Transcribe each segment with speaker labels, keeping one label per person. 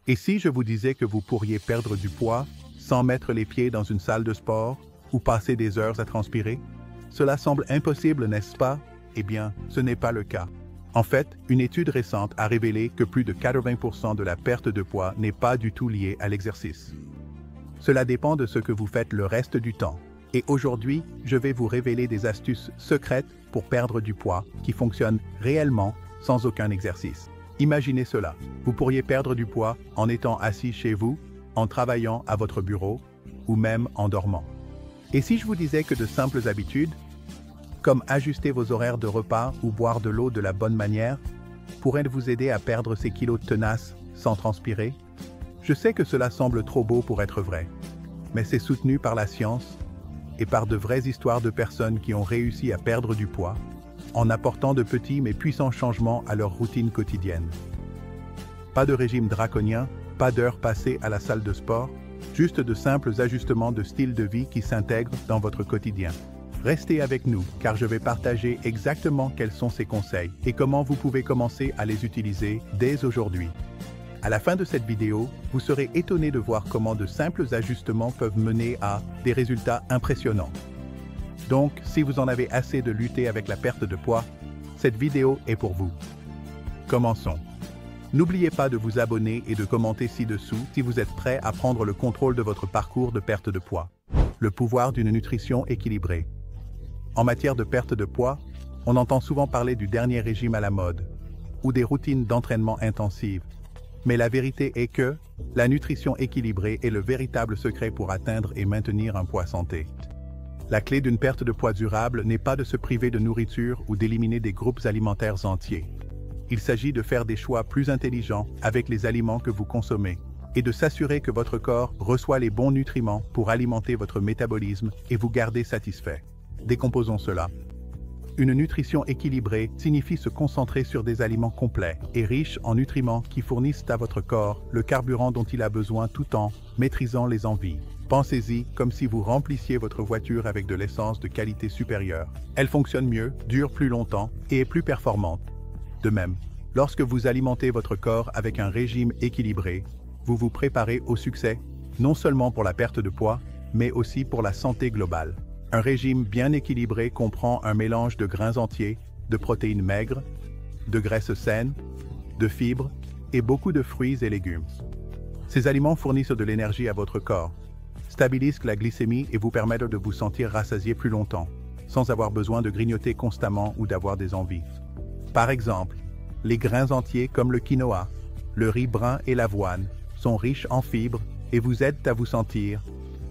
Speaker 1: Et si je vous disais que vous pourriez perdre du poids sans mettre les pieds dans une salle de sport ou passer des heures à transpirer? Cela semble impossible, n'est-ce pas? Eh bien, ce n'est pas le cas. En fait, une étude récente a révélé que plus de 80% de la perte de poids n'est pas du tout liée à l'exercice. Cela dépend de ce que vous faites le reste du temps. Et aujourd'hui, je vais vous révéler des astuces secrètes pour perdre du poids qui fonctionnent réellement sans aucun exercice. Imaginez cela, vous pourriez perdre du poids en étant assis chez vous, en travaillant à votre bureau ou même en dormant. Et si je vous disais que de simples habitudes, comme ajuster vos horaires de repas ou boire de l'eau de la bonne manière, pourraient vous aider à perdre ces kilos tenaces sans transpirer? Je sais que cela semble trop beau pour être vrai, mais c'est soutenu par la science et par de vraies histoires de personnes qui ont réussi à perdre du poids en apportant de petits mais puissants changements à leur routine quotidienne. Pas de régime draconien, pas d'heures passées à la salle de sport, juste de simples ajustements de style de vie qui s'intègrent dans votre quotidien. Restez avec nous, car je vais partager exactement quels sont ces conseils et comment vous pouvez commencer à les utiliser dès aujourd'hui. À la fin de cette vidéo, vous serez étonné de voir comment de simples ajustements peuvent mener à des résultats impressionnants. Donc, si vous en avez assez de lutter avec la perte de poids, cette vidéo est pour vous. Commençons. N'oubliez pas de vous abonner et de commenter ci-dessous si vous êtes prêt à prendre le contrôle de votre parcours de perte de poids. Le pouvoir d'une nutrition équilibrée. En matière de perte de poids, on entend souvent parler du dernier régime à la mode ou des routines d'entraînement intensives. Mais la vérité est que la nutrition équilibrée est le véritable secret pour atteindre et maintenir un poids santé. La clé d'une perte de poids durable n'est pas de se priver de nourriture ou d'éliminer des groupes alimentaires entiers. Il s'agit de faire des choix plus intelligents avec les aliments que vous consommez et de s'assurer que votre corps reçoit les bons nutriments pour alimenter votre métabolisme et vous garder satisfait. Décomposons cela. Une nutrition équilibrée signifie se concentrer sur des aliments complets et riches en nutriments qui fournissent à votre corps le carburant dont il a besoin tout en maîtrisant les envies. Pensez-y comme si vous remplissiez votre voiture avec de l'essence de qualité supérieure. Elle fonctionne mieux, dure plus longtemps et est plus performante. De même, lorsque vous alimentez votre corps avec un régime équilibré, vous vous préparez au succès, non seulement pour la perte de poids, mais aussi pour la santé globale. Un régime bien équilibré comprend un mélange de grains entiers, de protéines maigres, de graisses saines, de fibres et beaucoup de fruits et légumes. Ces aliments fournissent de l'énergie à votre corps, stabilisent la glycémie et vous permettent de vous sentir rassasié plus longtemps, sans avoir besoin de grignoter constamment ou d'avoir des envies. Par exemple, les grains entiers comme le quinoa, le riz brun et l'avoine sont riches en fibres et vous aident à vous sentir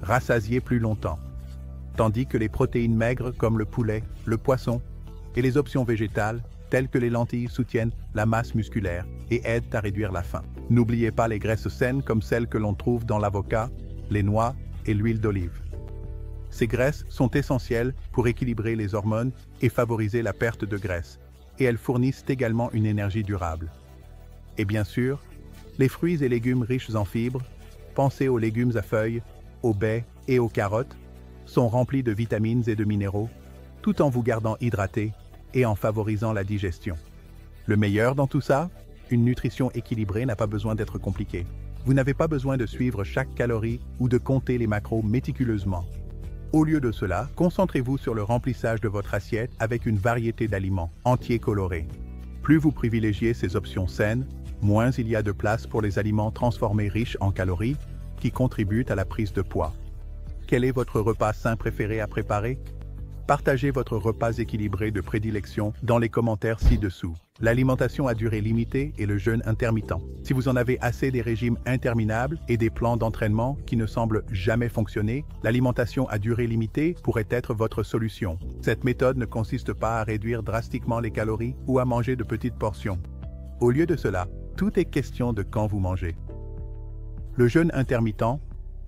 Speaker 1: rassasié plus longtemps. Tandis que les protéines maigres comme le poulet, le poisson et les options végétales telles que les lentilles soutiennent la masse musculaire et aident à réduire la faim. N'oubliez pas les graisses saines comme celles que l'on trouve dans l'avocat, les noix et l'huile d'olive. Ces graisses sont essentielles pour équilibrer les hormones et favoriser la perte de graisse, et elles fournissent également une énergie durable. Et bien sûr, les fruits et légumes riches en fibres, pensez aux légumes à feuilles, aux baies et aux carottes, sont remplis de vitamines et de minéraux, tout en vous gardant hydraté et en favorisant la digestion. Le meilleur dans tout ça, une nutrition équilibrée n'a pas besoin d'être compliquée. Vous n'avez pas besoin de suivre chaque calorie ou de compter les macros méticuleusement. Au lieu de cela, concentrez-vous sur le remplissage de votre assiette avec une variété d'aliments entiers colorés. Plus vous privilégiez ces options saines, moins il y a de place pour les aliments transformés riches en calories qui contribuent à la prise de poids. Quel est votre repas sain préféré à préparer? Partagez votre repas équilibré de prédilection dans les commentaires ci-dessous. L'alimentation à durée limitée et le jeûne intermittent. Si vous en avez assez des régimes interminables et des plans d'entraînement qui ne semblent jamais fonctionner, l'alimentation à durée limitée pourrait être votre solution. Cette méthode ne consiste pas à réduire drastiquement les calories ou à manger de petites portions. Au lieu de cela, tout est question de quand vous mangez. Le jeûne intermittent,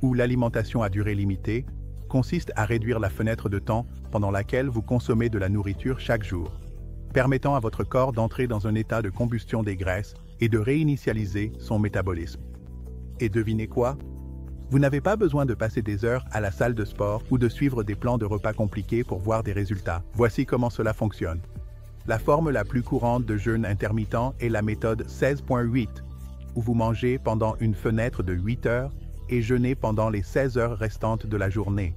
Speaker 1: ou l'alimentation à durée limitée, consiste à réduire la fenêtre de temps pendant laquelle vous consommez de la nourriture chaque jour, permettant à votre corps d'entrer dans un état de combustion des graisses et de réinitialiser son métabolisme. Et devinez quoi? Vous n'avez pas besoin de passer des heures à la salle de sport ou de suivre des plans de repas compliqués pour voir des résultats. Voici comment cela fonctionne. La forme la plus courante de jeûne intermittent est la méthode 16.8, où vous mangez pendant une fenêtre de 8 heures et jeûnez pendant les 16 heures restantes de la journée.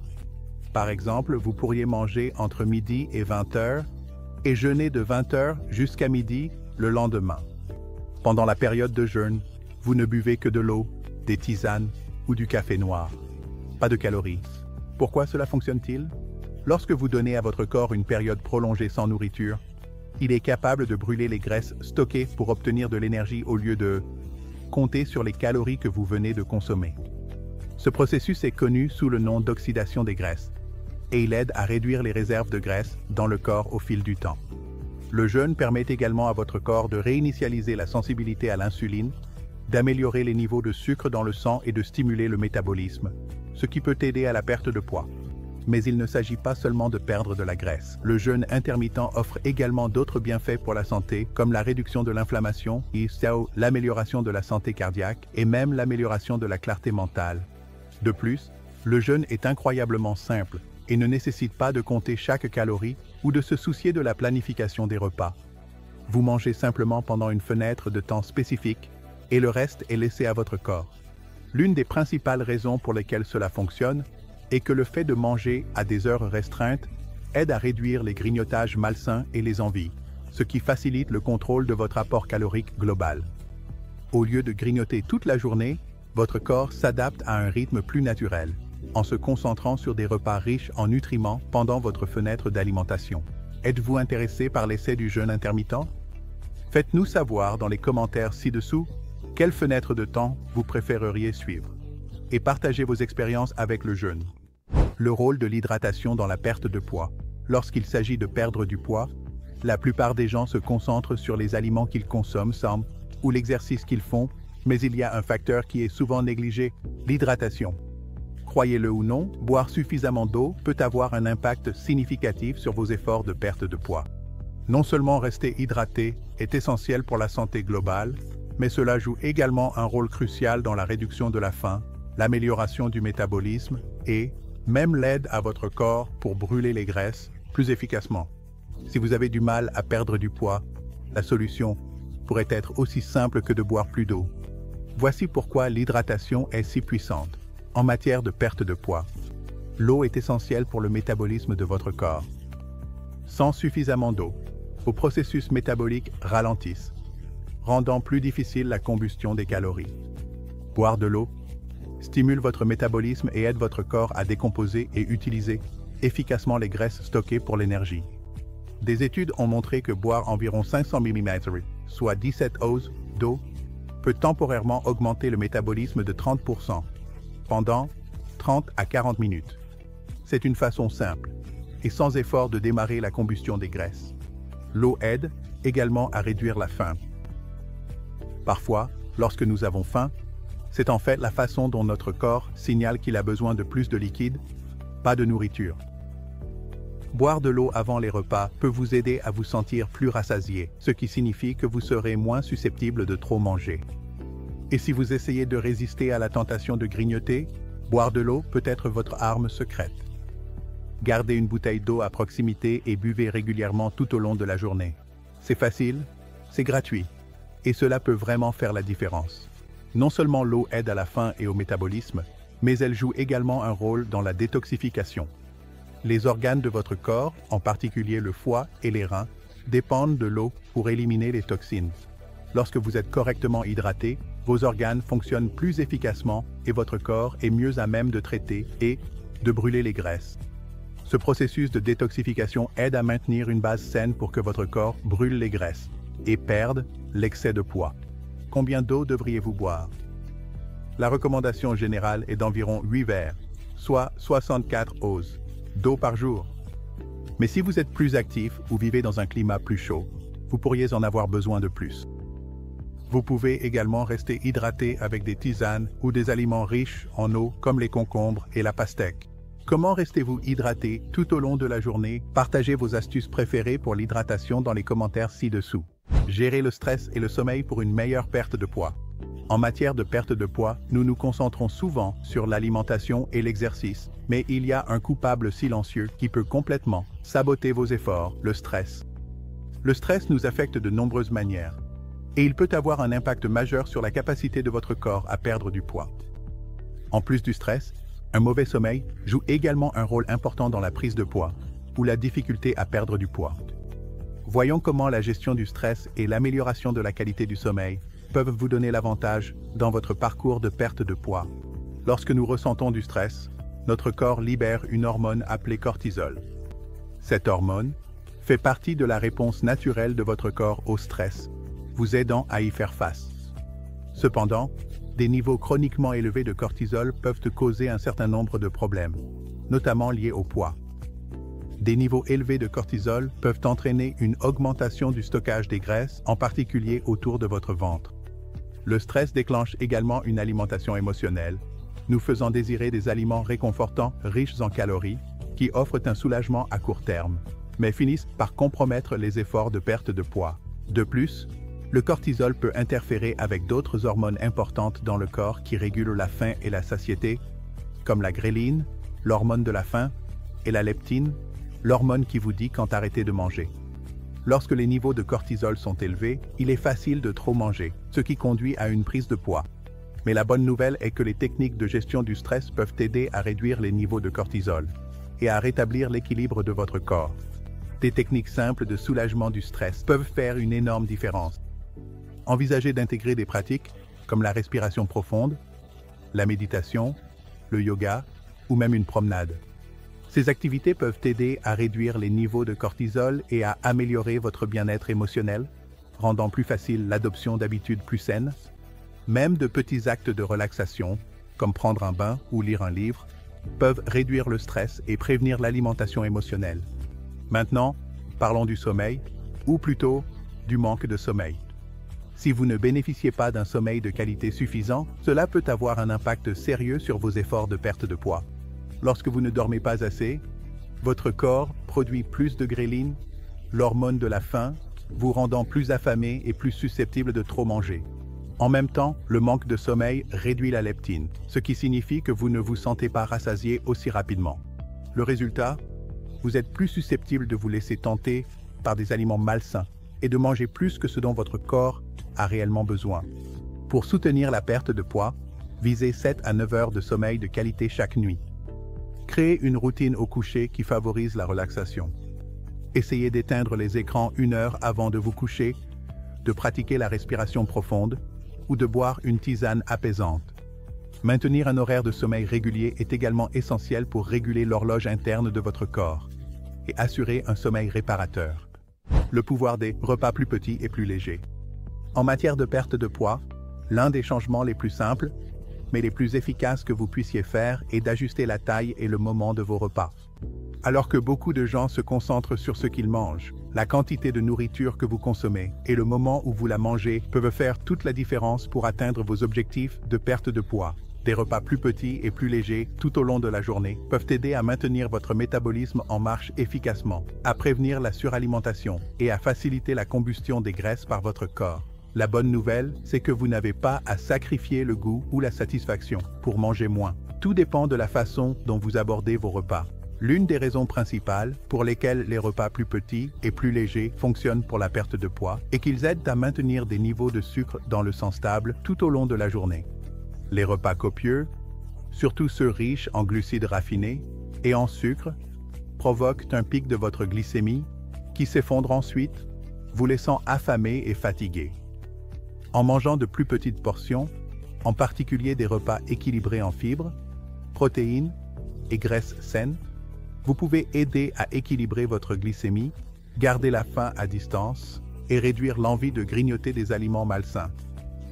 Speaker 1: Par exemple, vous pourriez manger entre midi et 20 heures et jeûner de 20 heures jusqu'à midi le lendemain. Pendant la période de jeûne, vous ne buvez que de l'eau, des tisanes ou du café noir. Pas de calories. Pourquoi cela fonctionne-t-il? Lorsque vous donnez à votre corps une période prolongée sans nourriture, il est capable de brûler les graisses stockées pour obtenir de l'énergie au lieu de compter sur les calories que vous venez de consommer. Ce processus est connu sous le nom d'oxydation des graisses, et il aide à réduire les réserves de graisse dans le corps au fil du temps. Le jeûne permet également à votre corps de réinitialiser la sensibilité à l'insuline, d'améliorer les niveaux de sucre dans le sang et de stimuler le métabolisme, ce qui peut aider à la perte de poids. Mais il ne s'agit pas seulement de perdre de la graisse. Le jeûne intermittent offre également d'autres bienfaits pour la santé, comme la réduction de l'inflammation, l'amélioration de la santé cardiaque et même l'amélioration de la clarté mentale. De plus, le jeûne est incroyablement simple et ne nécessite pas de compter chaque calorie ou de se soucier de la planification des repas. Vous mangez simplement pendant une fenêtre de temps spécifique et le reste est laissé à votre corps. L'une des principales raisons pour lesquelles cela fonctionne est que le fait de manger à des heures restreintes aide à réduire les grignotages malsains et les envies, ce qui facilite le contrôle de votre apport calorique global. Au lieu de grignoter toute la journée, votre corps s'adapte à un rythme plus naturel, en se concentrant sur des repas riches en nutriments pendant votre fenêtre d'alimentation. Êtes-vous intéressé par l'essai du jeûne intermittent? Faites-nous savoir dans les commentaires ci-dessous quelle fenêtre de temps vous préféreriez suivre. Et partagez vos expériences avec le jeûne. Le rôle de l'hydratation dans la perte de poids. Lorsqu'il s'agit de perdre du poids, la plupart des gens se concentrent sur les aliments qu'ils consomment ou l'exercice qu'ils font, mais il y a un facteur qui est souvent négligé, l'hydratation. Croyez-le ou non, boire suffisamment d'eau peut avoir un impact significatif sur vos efforts de perte de poids. Non seulement rester hydraté est essentiel pour la santé globale, mais cela joue également un rôle crucial dans la réduction de la faim, l'amélioration du métabolisme et même l'aide à votre corps pour brûler les graisses plus efficacement. Si vous avez du mal à perdre du poids, la solution pourrait être aussi simple que de boire plus d'eau. Voici pourquoi l'hydratation est si puissante. En matière de perte de poids, l'eau est essentielle pour le métabolisme de votre corps. Sans suffisamment d'eau, vos processus métaboliques ralentissent, rendant plus difficile la combustion des calories. Boire de l'eau stimule votre métabolisme et aide votre corps à décomposer et utiliser efficacement les graisses stockées pour l'énergie. Des études ont montré que boire environ 500 ml, soit 17 oz d'eau, peut temporairement augmenter le métabolisme de 30% pendant 30 à 40 minutes. C'est une façon simple et sans effort de démarrer la combustion des graisses. L'eau aide également à réduire la faim. Parfois, lorsque nous avons faim, c'est en fait la façon dont notre corps signale qu'il a besoin de plus de liquide, pas de nourriture. Boire de l'eau avant les repas peut vous aider à vous sentir plus rassasié, ce qui signifie que vous serez moins susceptible de trop manger. Et si vous essayez de résister à la tentation de grignoter, boire de l'eau peut être votre arme secrète. Gardez une bouteille d'eau à proximité et buvez régulièrement tout au long de la journée. C'est facile, c'est gratuit, et cela peut vraiment faire la différence. Non seulement l'eau aide à la faim et au métabolisme, mais elle joue également un rôle dans la détoxification. Les organes de votre corps, en particulier le foie et les reins, dépendent de l'eau pour éliminer les toxines. Lorsque vous êtes correctement hydraté, vos organes fonctionnent plus efficacement et votre corps est mieux à même de traiter et de brûler les graisses. Ce processus de détoxification aide à maintenir une base saine pour que votre corps brûle les graisses et perde l'excès de poids. Combien d'eau devriez-vous boire? La recommandation générale est d'environ 8 verres, soit 64 oz, d'eau par jour. Mais si vous êtes plus actif ou vivez dans un climat plus chaud, vous pourriez en avoir besoin de plus. Vous pouvez également rester hydraté avec des tisanes ou des aliments riches en eau comme les concombres et la pastèque. Comment restez-vous hydraté tout au long de la journée? Partagez vos astuces préférées pour l'hydratation dans les commentaires ci-dessous. Gérez le stress et le sommeil pour une meilleure perte de poids. En matière de perte de poids, nous nous concentrons souvent sur l'alimentation et l'exercice, mais il y a un coupable silencieux qui peut complètement saboter vos efforts, le stress. Le stress nous affecte de nombreuses manières. et il peut avoir un impact majeur sur la capacité de votre corps à perdre du poids. En plus du stress, un mauvais sommeil joue également un rôle important dans la prise de poids ou la difficulté à perdre du poids. Voyons comment la gestion du stress et l'amélioration de la qualité du sommeil peuvent vous donner l'avantage dans votre parcours de perte de poids. Lorsque nous ressentons du stress, notre corps libère une hormone appelée cortisol. Cette hormone fait partie de la réponse naturelle de votre corps au stress, vous aidant à y faire face. Cependant, des niveaux chroniquement élevés de cortisol peuvent causer un certain nombre de problèmes, notamment liés au poids. Des niveaux élevés de cortisol peuvent entraîner une augmentation du stockage des graisses, en particulier autour de votre ventre. Le stress déclenche également une alimentation émotionnelle, nous faisant désirer des aliments réconfortants, riches en calories, qui offrent un soulagement à court terme, mais finissent par compromettre les efforts de perte de poids. De plus, le cortisol peut interférer avec d'autres hormones importantes dans le corps qui régulent la faim et la satiété, comme la gréline, l'hormone de la faim, et la leptine, l'hormone qui vous dit quand arrêter de manger. Lorsque les niveaux de cortisol sont élevés, il est facile de trop manger, ce qui conduit à une prise de poids. Mais la bonne nouvelle est que les techniques de gestion du stress peuvent aider à réduire les niveaux de cortisol et à rétablir l'équilibre de votre corps. Des techniques simples de soulagement du stress peuvent faire une énorme différence. Envisagez d'intégrer des pratiques comme la respiration profonde, la méditation, le yoga ou même une promenade. Ces activités peuvent aider à réduire les niveaux de cortisol et à améliorer votre bien-être émotionnel, rendant plus facile l'adoption d'habitudes plus saines. Même de petits actes de relaxation, comme prendre un bain ou lire un livre, peuvent réduire le stress et prévenir l'alimentation émotionnelle. Maintenant, parlons du sommeil, ou plutôt du manque de sommeil. Si vous ne bénéficiez pas d'un sommeil de qualité suffisant, cela peut avoir un impact sérieux sur vos efforts de perte de poids. Lorsque vous ne dormez pas assez, votre corps produit plus de gréline, l'hormone de la faim, vous rendant plus affamé et plus susceptible de trop manger. En même temps, le manque de sommeil réduit la leptine, ce qui signifie que vous ne vous sentez pas rassasié aussi rapidement. Le résultat, vous êtes plus susceptible de vous laisser tenter par des aliments malsains et de manger plus que ce dont votre corps a réellement besoin. Pour soutenir la perte de poids, visez 7 à 9 heures de sommeil de qualité chaque nuit. Créez une routine au coucher qui favorise la relaxation. Essayez d'éteindre les écrans 1 heure avant de vous coucher, de pratiquer la respiration profonde ou de boire une tisane apaisante. Maintenir un horaire de sommeil régulier est également essentiel pour réguler l'horloge interne de votre corps et assurer un sommeil réparateur. Le pouvoir des repas plus petits et plus légers. En matière de perte de poids, l'un des changements les plus simples, mais les plus efficaces que vous puissiez faire est d'ajuster la taille et le moment de vos repas. Alors que beaucoup de gens se concentrent sur ce qu'ils mangent, la quantité de nourriture que vous consommez et le moment où vous la mangez peuvent faire toute la différence pour atteindre vos objectifs de perte de poids. Des repas plus petits et plus légers tout au long de la journée peuvent aider à maintenir votre métabolisme en marche efficacement, à prévenir la suralimentation et à faciliter la combustion des graisses par votre corps. La bonne nouvelle, c'est que vous n'avez pas à sacrifier le goût ou la satisfaction pour manger moins. Tout dépend de la façon dont vous abordez vos repas. L'une des raisons principales pour lesquelles les repas plus petits et plus légers fonctionnent pour la perte de poids est qu'ils aident à maintenir des niveaux de sucre dans le sang stable tout au long de la journée. Les repas copieux, surtout ceux riches en glucides raffinés et en sucre, provoquent un pic de votre glycémie qui s'effondre ensuite, vous laissant affamé et fatigué. En mangeant de plus petites portions, en particulier des repas équilibrés en fibres, protéines et graisses saines, vous pouvez aider à équilibrer votre glycémie, garder la faim à distance et réduire l'envie de grignoter des aliments malsains.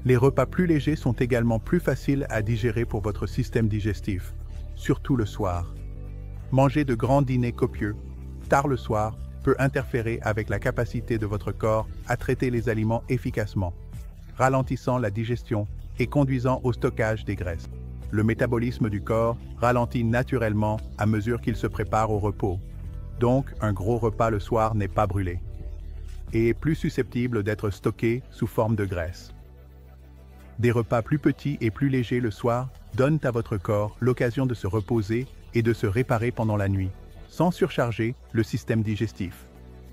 Speaker 1: Les repas plus légers sont également plus faciles à digérer pour votre système digestif, surtout le soir. Manger de grands dîners copieux, tard le soir, peut interférer avec la capacité de votre corps à traiter les aliments efficacement, ralentissant la digestion et conduisant au stockage des graisses. Le métabolisme du corps ralentit naturellement à mesure qu'il se prépare au repos. Donc, un gros repas le soir n'est pas brûlé et est plus susceptible d'être stocké sous forme de graisse. Des repas plus petits et plus légers le soir donnent à votre corps l'occasion de se reposer et de se réparer pendant la nuit, sans surcharger le système digestif.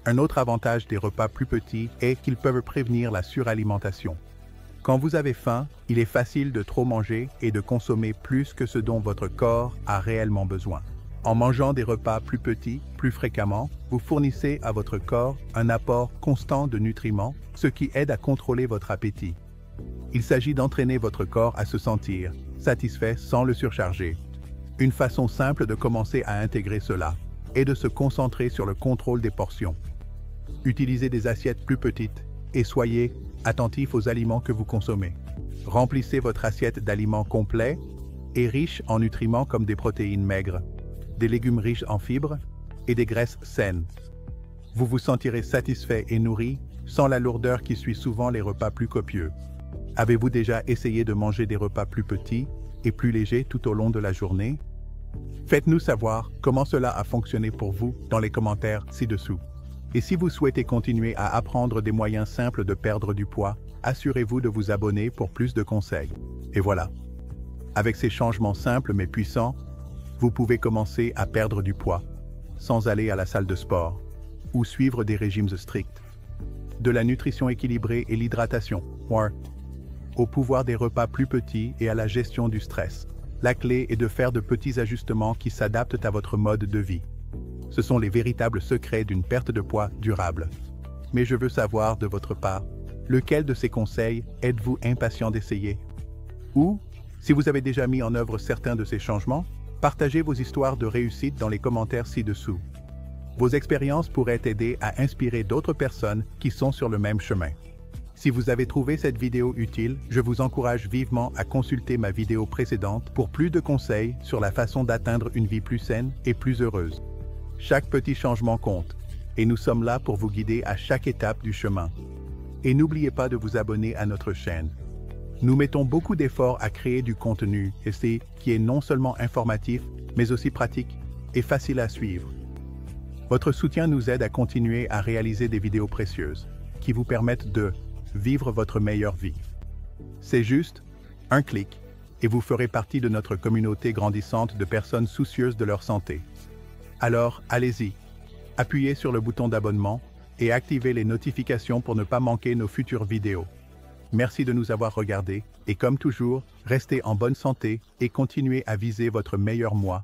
Speaker 1: Un autre avantage des repas plus petits est qu'ils peuvent prévenir la suralimentation. Quand vous avez faim, il est facile de trop manger et de consommer plus que ce dont votre corps a réellement besoin. En mangeant des repas plus petits, plus fréquemment, vous fournissez à votre corps un apport constant de nutriments, ce qui aide à contrôler votre appétit. Il s'agit d'entraîner votre corps à se sentir satisfait sans le surcharger. Une façon simple de commencer à intégrer cela est de se concentrer sur le contrôle des portions. Utilisez des assiettes plus petites et soyez attentif aux aliments que vous consommez. Remplissez votre assiette d'aliments complets et riches en nutriments comme des protéines maigres, des légumes riches en fibres et des graisses saines. Vous vous sentirez satisfait et nourri sans la lourdeur qui suit souvent les repas plus copieux. Avez-vous déjà essayé de manger des repas plus petits et plus légers tout au long de la journée? Faites-nous savoir comment cela a fonctionné pour vous dans les commentaires ci-dessous. Et si vous souhaitez continuer à apprendre des moyens simples de perdre du poids, assurez-vous de vous abonner pour plus de conseils. Et voilà. Avec ces changements simples mais puissants, vous pouvez commencer à perdre du poids, sans aller à la salle de sport, ou suivre des régimes stricts. De la nutrition équilibrée et l'hydratation, au pouvoir des repas plus petits et à la gestion du stress. La clé est de faire de petits ajustements qui s'adaptent à votre mode de vie. Ce sont les véritables secrets d'une perte de poids durable. Mais je veux savoir de votre part, lequel de ces conseils êtes-vous impatient d'essayer? Ou, si vous avez déjà mis en œuvre certains de ces changements, partagez vos histoires de réussite dans les commentaires ci-dessous. Vos expériences pourraient aider à inspirer d'autres personnes qui sont sur le même chemin. Si vous avez trouvé cette vidéo utile, je vous encourage vivement à consulter ma vidéo précédente pour plus de conseils sur la façon d'atteindre une vie plus saine et plus heureuse. Chaque petit changement compte, et nous sommes là pour vous guider à chaque étape du chemin. Et n'oubliez pas de vous abonner à notre chaîne. Nous mettons beaucoup d'efforts à créer du contenu qui est non seulement informatif, mais aussi pratique et facile à suivre. Votre soutien nous aide à continuer à réaliser des vidéos précieuses qui vous permettent de vivre votre meilleure vie. C'est juste un clic et vous ferez partie de notre communauté grandissante de personnes soucieuses de leur santé. Alors, allez-y, appuyez sur le bouton d'abonnement et activez les notifications pour ne pas manquer nos futures vidéos. Merci de nous avoir regardés et comme toujours, restez en bonne santé et continuez à viser votre meilleur moi